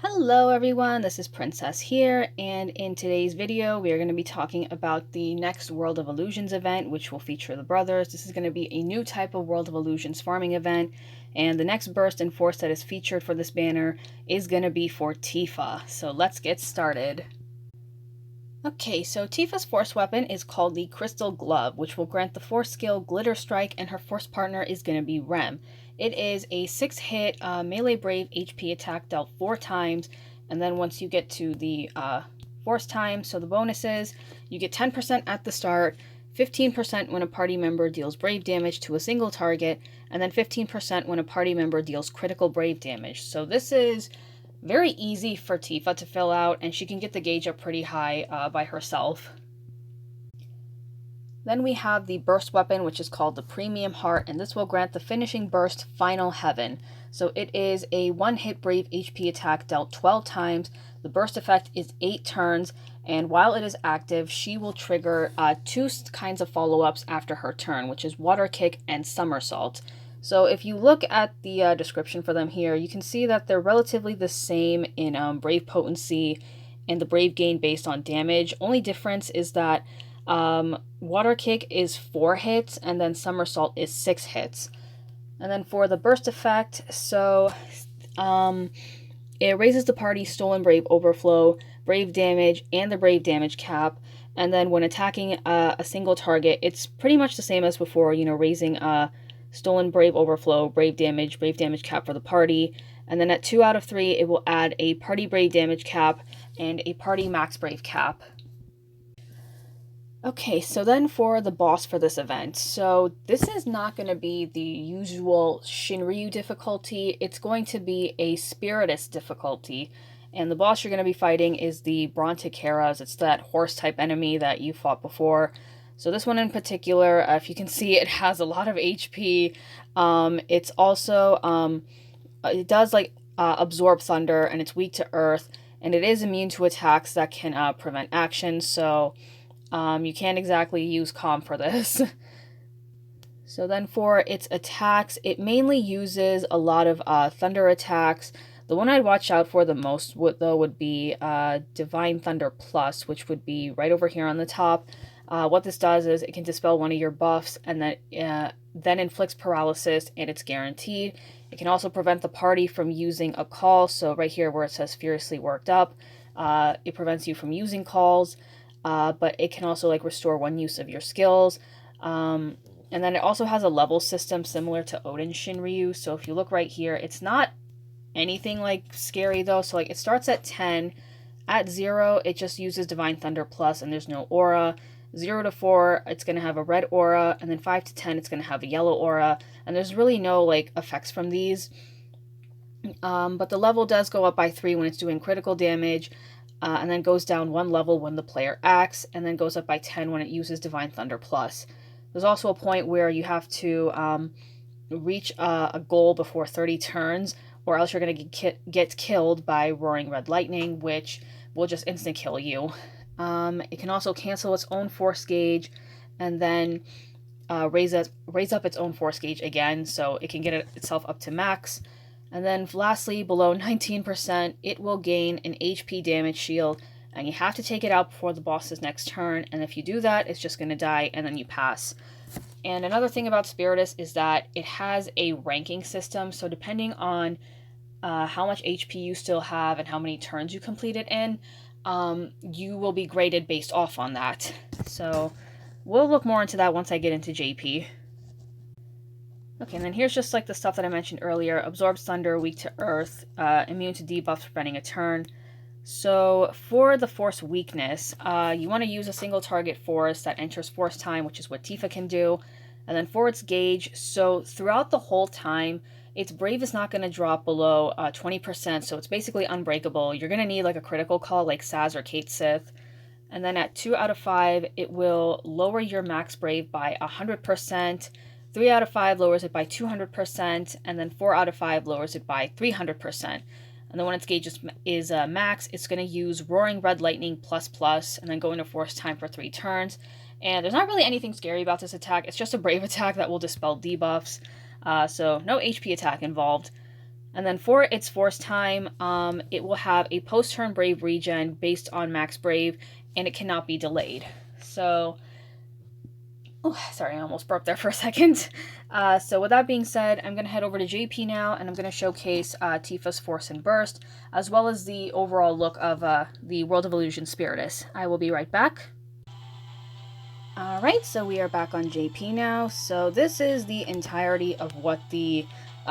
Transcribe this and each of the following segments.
Hello everyone, this is Princess here, and in today's video we are going to be talking about the next World of Illusions event, which will feature the brothers. This is going to be a new type of World of Illusions farming event, and the next burst and force that is featured for this banner is going to be for Tifa. So let's get started. Okay, so Tifa's force weapon is called the Crystal Glove, which will grant the force skill Glitter Strike, and her force partner is going to be Rem. It is a 6-hit melee brave HP attack dealt 4 times, and then once you get to the force time, so the bonuses, you get 10% at the start, 15% when a party member deals brave damage to a single target, and then 15% when a party member deals critical brave damage. So this is very easy for Tifa to fill out, and she can get the gauge up pretty high by herself. Then we have the burst weapon, which is called the Premium Heart, and this will grant the finishing burst Final Heaven. So it is a 1-hit brave HP attack dealt 12 times. The burst effect is 8 turns, and while it is active, she will trigger 2 kinds of follow-ups after her turn, which is Water Kick and Somersault. So if you look at the description for them here, you can see that they're relatively the same in brave potency and the brave gain based on damage. Only difference is that Water Kick is 4 hits, and then Somersault is 6 hits. And then for the burst effect, so it raises the party's Stolen Brave Overflow, Brave Damage, and the Brave Damage cap. And then when attacking a single target, it's pretty much the same as before, raising Stolen Brave Overflow, Brave Damage cap for the party. And then at 2 out of 3, it will add a Party Brave Damage cap and a Party Max Brave cap. Okay, so then for the boss for this event. So this is not going to be the usual Shinryu difficulty. It's going to be a Spiritus difficulty. And the boss you're going to be fighting is the Bronticaras. It's that horse-type enemy that you fought before. So this one in particular, if you can see, it has a lot of HP. It's also, it does absorb thunder, and it's weak to earth. And it is immune to attacks that can prevent action, so you can't exactly use Calm for this. So then for its attacks, it mainly uses a lot of thunder attacks. The one I'd watch out for the most would be Divine Thunder Plus, which would be right over here on the top. What this does is it can dispel one of your buffs, and then inflicts paralysis, and it's guaranteed. It can also prevent the party from using a call, so right here where it says Fiercely Worked Up, it prevents you from using calls. But it can also restore 1 use of your skills. And then it also has a level system similar to Odin Shinryu. So if you look right here, it's not anything scary though. So it starts at 10. At 0, it just uses Divine Thunder Plus and there's no aura. 0 to 4, it's going to have a red aura. And then 5 to 10, it's going to have a yellow aura. And there's really no effects from these. But the level does go up by 3 when it's doing critical damage. And then goes down 1 level when the player acts, and then goes up by 10 when it uses Divine Thunder Plus. There's also a point where you have to reach a goal before 30 turns, or else you're going to get killed by Roaring Red Lightning, which will just instant kill you. It can also cancel its own force gauge, and then raise up its own force gauge again, so it can get itself up to max. And then lastly, below 19%, it will gain an HP damage shield, and you have to take it out before the boss's next turn, and if you do that, it's just going to die, and then you pass. And another thing about Spiritus is that it has a ranking system, so depending on how much HP you still have and how many turns you completed in, you will be graded based off on that. So we'll look more into that once I get into JP. Okay, and then here's just the stuff that I mentioned earlier. Absorbs Thunder, weak to Earth, immune to debuffs for spending a turn. So for the Force weakness, you want to use a single target Force that enters Force time, which is what Tifa can do. And then for its gauge, so throughout the whole time, its Brave is not going to drop below 20%, so it's basically unbreakable. You're going to need a critical call like Saz or Kate Sith. And then at 2 out of 5, it will lower your max Brave by 100%. 3 out of 5 lowers it by 200%, and then 4 out of 5 lowers it by 300%. And then when its gauge is max, it's going to use Roaring Red Lightning ++, and then go into Force time for 3 turns. And there's not really anything scary about this attack. It's just a brave attack that will dispel debuffs. So no HP attack involved. And then for its force time, it will have a post-turn Brave regen based on max Brave, and it cannot be delayed. So, oh, sorry, I almost burped there for a second. So with that being said, I'm going to head over to JP now, and I'm going to showcase Tifa's Force and Burst, as well as the overall look of the World of Illusion Spiritus. I will be right back. Alright, so we are back on JP now. So this is the entirety of what the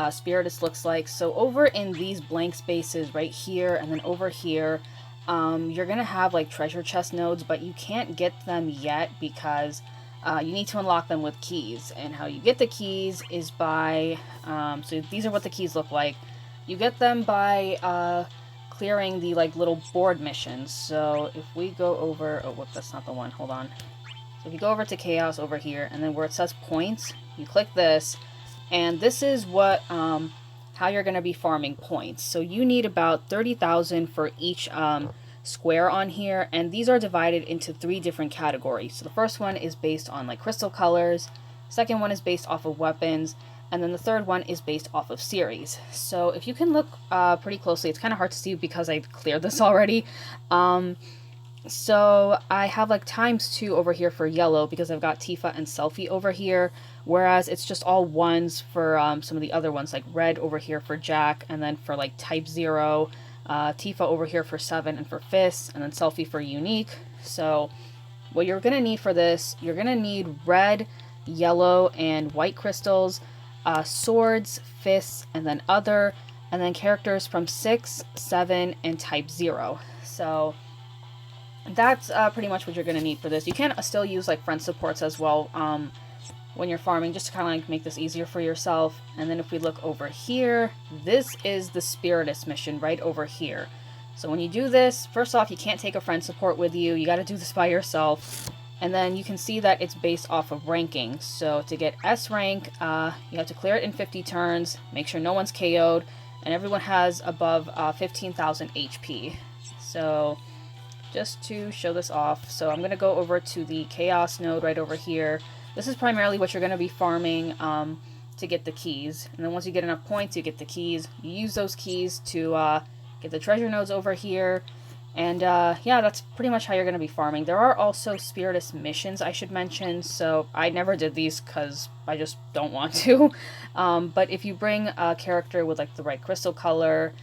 Spiritus looks like. So over in these blank spaces right here and then over here, you're going to have like treasure chest nodes, but you can't get them yet because you need to unlock them with keys. And how you get the keys is by, so these are what the keys look like. You get them by clearing the like little board missions. So if we go over, oh whoop, that's not the one, hold on. So if you go over to Chaos over here, and then where it says points, you click this, and this is what, how you're going to be farming points. So you need about 30,000 for each square on here, and these are divided into 3 different categories. So the first one is based on like crystal colors, second one is based off of weapons, and then the third one is based off of series. So if you can look pretty closely, it's kind of hard to see because I cleared this already. So I have like ×2 over here for yellow because I've got Tifa and Selfie over here, whereas it's just all 1s for some of the other ones, like red over here for Jack, and then for like type 0, Tifa over here for 7 and for fists, and then Selfie for unique. So what you're going to need for this, you're going to need red, yellow, and white crystals, swords, fists, and then other, and then characters from 6, 7, and type 0. So that's pretty much what you're going to need for this. You can still use like friend supports as well when you're farming, just to kind of like make this easier for yourself. And then if we look over here, this is the Spiritus mission right over here. So when you do this, first off, you can't take a friend support with you. You got to do this by yourself. And then you can see that it's based off of ranking. So to get S rank, you have to clear it in 50 turns, make sure no one's KO'd, and everyone has above 15,000 HP. So just to show this off, so I'm going to go over to the Chaos node right over here. This is primarily what you're going to be farming to get the keys. And then once you get enough points, you get the keys. You use those keys to get the treasure nodes over here. And yeah, that's pretty much how you're going to be farming. There are also Spiritus missions I should mention, so I never did these because I just don't want to. But if you bring a character with like the right crystal color,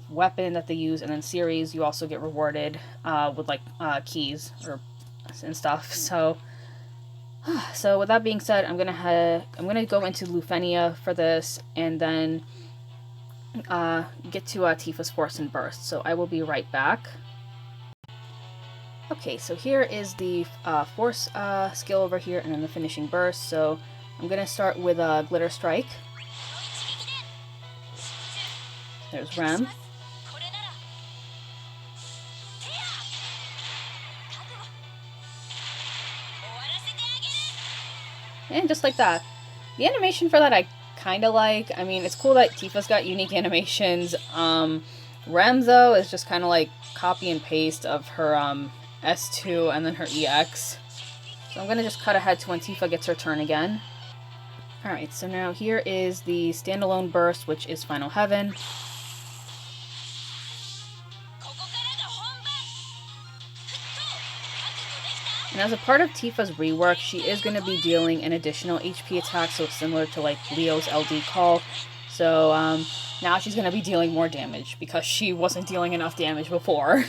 weapon that they use, and then series, you also get rewarded with like keys and stuff. So with that being said, I'm gonna go into Lufenia for this, and then get to Tifa's Force and Burst. So I will be right back. Okay, so here is the Force skill over here, and then the finishing burst. So I'm gonna start with Glitter Strike. There's Rem. And just like that. The animation for that I kind of like. I mean, it's cool that Tifa's got unique animations. Rem, though, is just kind of like copy and paste of her S2 and then her EX. So I'm going to just cut ahead to when Tifa gets her turn again. Alright, so now here is the standalone burst, which is Final Heaven. And as a part of Tifa's rework, she is going to be dealing an additional HP attack, so it's similar to like Leo's LD call. So now she's going to be dealing more damage because she wasn't dealing enough damage before.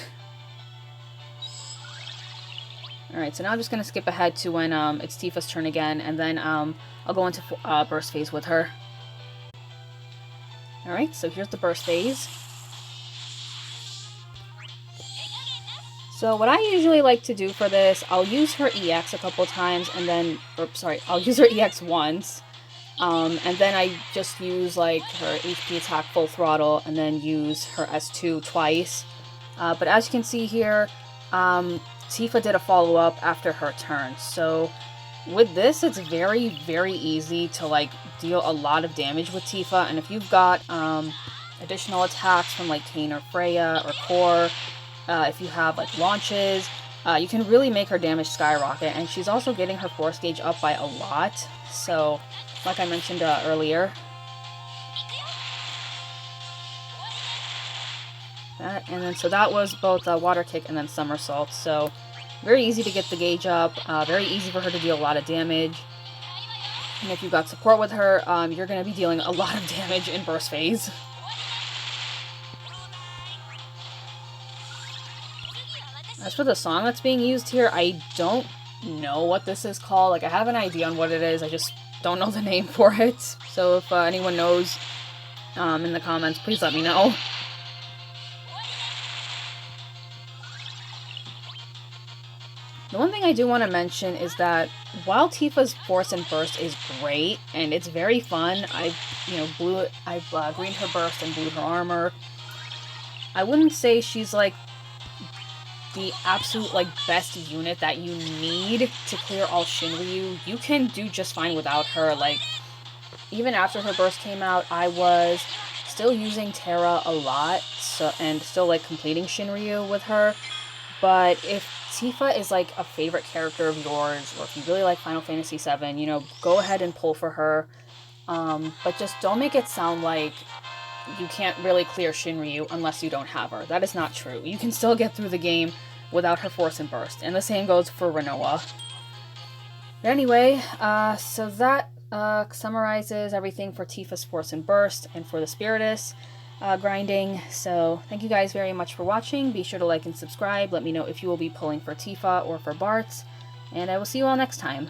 Alright, so now I'm just going to skip ahead to when it's Tifa's turn again, and then I'll go into burst phase with her. Alright, so here's the burst phase. So what I usually like to do for this, I'll use her EX a couple times, and then, I'll use her EX once, and then I just use like her HP attack full throttle, and then use her S2 twice. But as you can see here, Tifa did a follow-up after her turn. So with this, it's very, very easy to like deal a lot of damage with Tifa, and if you've got additional attacks from like Kane or Freya or Core, if you have like launches, you can really make her damage skyrocket, and she's also getting her force gauge up by a lot. So like I mentioned earlier. And then so that was both a water kick and then somersault. So very easy to get the gauge up, very easy for her to deal a lot of damage. And if you've got support with her, you're going to be dealing a lot of damage in burst phase. As for the song that's being used here, I don't know what this is called. Like, I have an idea on what it is, I just don't know the name for it. So if anyone knows in the comments, please let me know. The one thing I do want to mention is that while Tifa's Force and Burst is great and it's very fun, I've greened her burst and blued her armor. I wouldn't say she's like the absolute like best unit that you need to clear all Shinryu. You can do just fine without her. Like, even after her burst came out, I was still using Terra a lot, and still like completing Shinryu with her. But if Tifa is like a favorite character of yours, or if you really like Final Fantasy VII, you know, go ahead and pull for her. But just don't make it sound like you can't really clear Shinryu unless you don't have her. That is not true. You can still get through the game without her Force and Burst. And the same goes for Rinoa. But anyway, so that summarizes everything for Tifa's Force and Burst and for the Spiritus grinding. So thank you guys very much for watching. Be sure to like and subscribe. Let me know if you will be pulling for Tifa or for Bartz. And I will see you all next time.